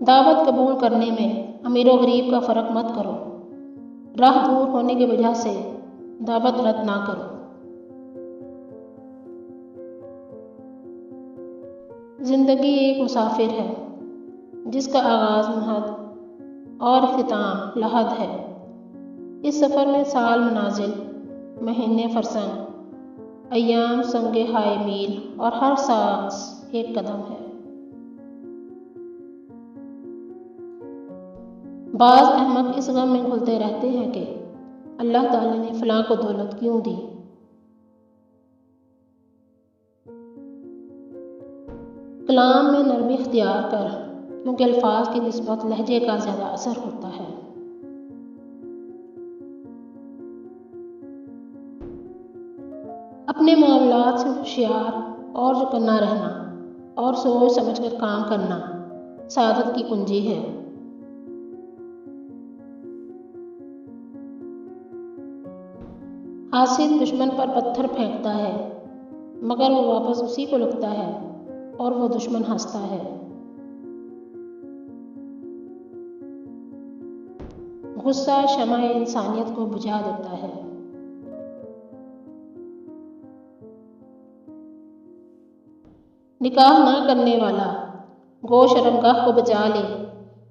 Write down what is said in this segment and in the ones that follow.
دعوت قبول کرنے میں امیر و غریب کا فرق مت کرو۔ راہ دور ہونے کی وجہ سے دعوت رد نہ کرو۔ زندگی ایک مسافر ہے جس کا آغاز مہد اور اختتام لحد ہے۔ اس سفر میں سال منازل، مہینے فرسنگ، ایام سنگ ہائے میل اور ہر سانس ایک قدم ہے۔ بعض احمق اس غم میں گھلتے رہتے ہیں کہ اللہ تعالیٰ نے فلاں کو دولت کیوں دی۔ کلام میں نرمی اختیار کر، کیونکہ الفاظ کی نسبت لہجے کا زیادہ اثر ہوتا ہے۔ اپنے معاملات سے ہوشیار اور چوکنا رہنا اور سوچ سمجھ کر کام کرنا سعادت کی کنجی ہے۔ حاسد دشمن پر پتھر پھینکتا ہے مگر وہ واپس اسی کو لگتا ہے اور وہ دشمن ہنستا ہے۔ غصہ شمع انسانیت کو بجھا دیتا ہے۔ نکاح نہ کرنے والا گو شرمگاہ کو بچا لے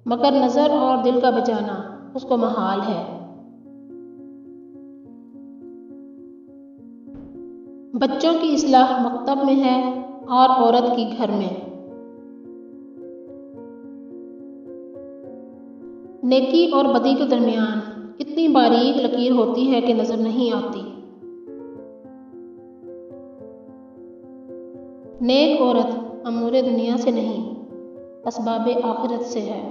مگر نظر اور دل کا بچانا اس کو محال ہے۔ بچوں کی اصلاح مکتب میں ہے اور عورت کی گھر میں۔ نیکی اور بدی کے درمیان اتنی باریک لکیر ہوتی ہے کہ نظر نہیں آتی۔ نیک عورت امور دنیا سے نہیں، اسباب آخرت سے ہے۔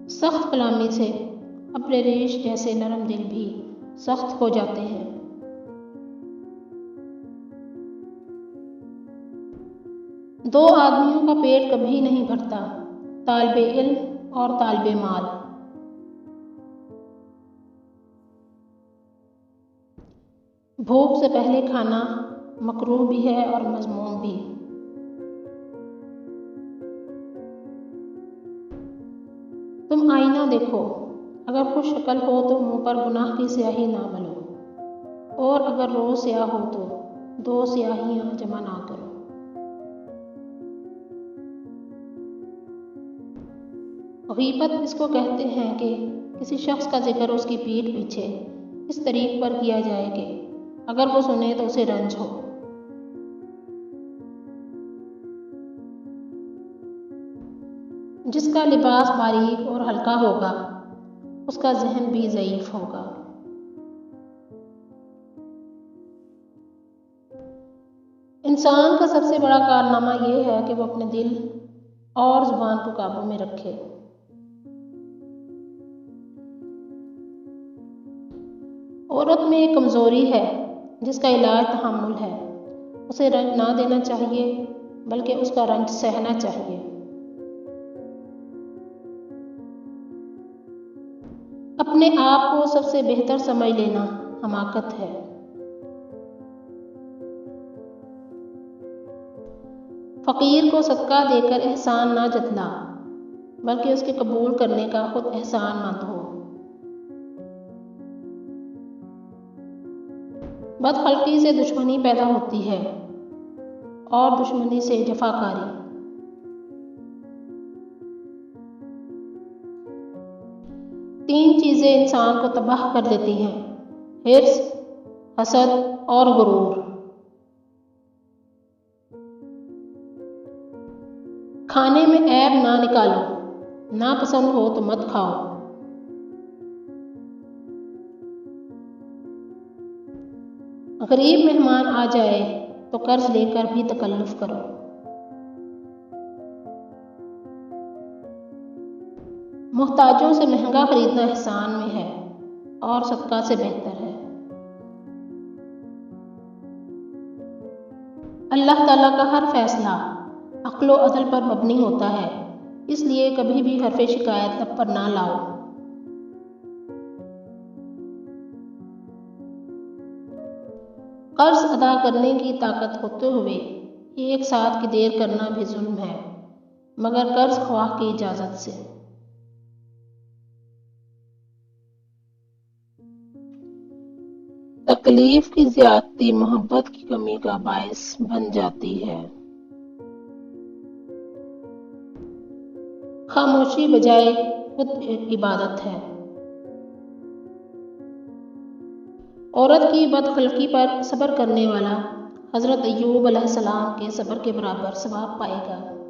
سخت کلامی سے ابر ریش جیسے نرم دل بھی سخت ہو جاتے ہیں۔ دو آدمیوں کا پیٹ کبھی نہیں بھرتا، طالب علم اور طالب مال۔ بھوک سے پہلے کھانا مکروہ بھی ہے اور مذموم بھی۔ تم آئینہ دیکھو، اگر خوش شکل ہو تو منہ پر گناہ کی سیاہی نہ ملو، اور اگر روز سیاہ ہو تو دو سیاہیاں جمع نہ کرو۔ غیبت اس کو کہتے ہیں کہ کسی شخص کا ذکر اس کی پیٹھ پیچھے اس طریق پر کیا جائے کہ اگر وہ سنے تو اسے رنج ہو۔ جس کا لباس باریک اور ہلکا ہوگا اس کا ذہن بھی ضعیف ہوگا۔ انسان کا سب سے بڑا کارنامہ یہ ہے کہ وہ اپنے دل اور زبان کو قابو میں رکھے۔ عورت میں ایک کمزوری ہے جس کا علاج تحمل ہے۔ اسے رنج نہ دینا چاہیے بلکہ اس کا رنج سہنا چاہیے۔ اپنے آپ کو سب سے بہتر سمجھ لینا حماقت ہے۔ فقیر کو صدقہ دے کر احسان نہ جتلا بلکہ اس کے قبول کرنے کا خود احسان مند ہو۔ بدخلقی سے دشمنی پیدا ہوتی ہے اور دشمنی سے جفاکاری۔ تین چیزیں انسان کو تباہ کر دیتی ہیں: حرص، حسد اور غرور۔ کھانے میں عیب نہ نکالو، ناپسند ہو تو مت کھاؤ۔ غریب مہمان آ جائے تو قرض لے کر بھی تکلف کرو۔ محتاجوں سے مہنگا خریدنا احسان میں ہے اور صدقہ سے بہتر ہے۔ اللہ تعالیٰ کا ہر فیصلہ عقل و عدل پر مبنی ہوتا ہے، اس لیے کبھی بھی حرف شکایت لب پر نہ لاؤ۔ قرض ادا کرنے کی طاقت ہوتے ہوئے ایک ساتھ کی دیر کرنا بھی ظلم ہے، مگر قرض خواہ کی اجازت سے۔ تکلیف کی زیادتی محبت کی کمی کا باعث بن جاتی ہے۔ خاموشی بجائے خود عبادت ہے۔ عورت کی بدخلقی پر صبر کرنے والا حضرت ایوب علیہ السلام کے صبر کے برابر ثواب پائے گا۔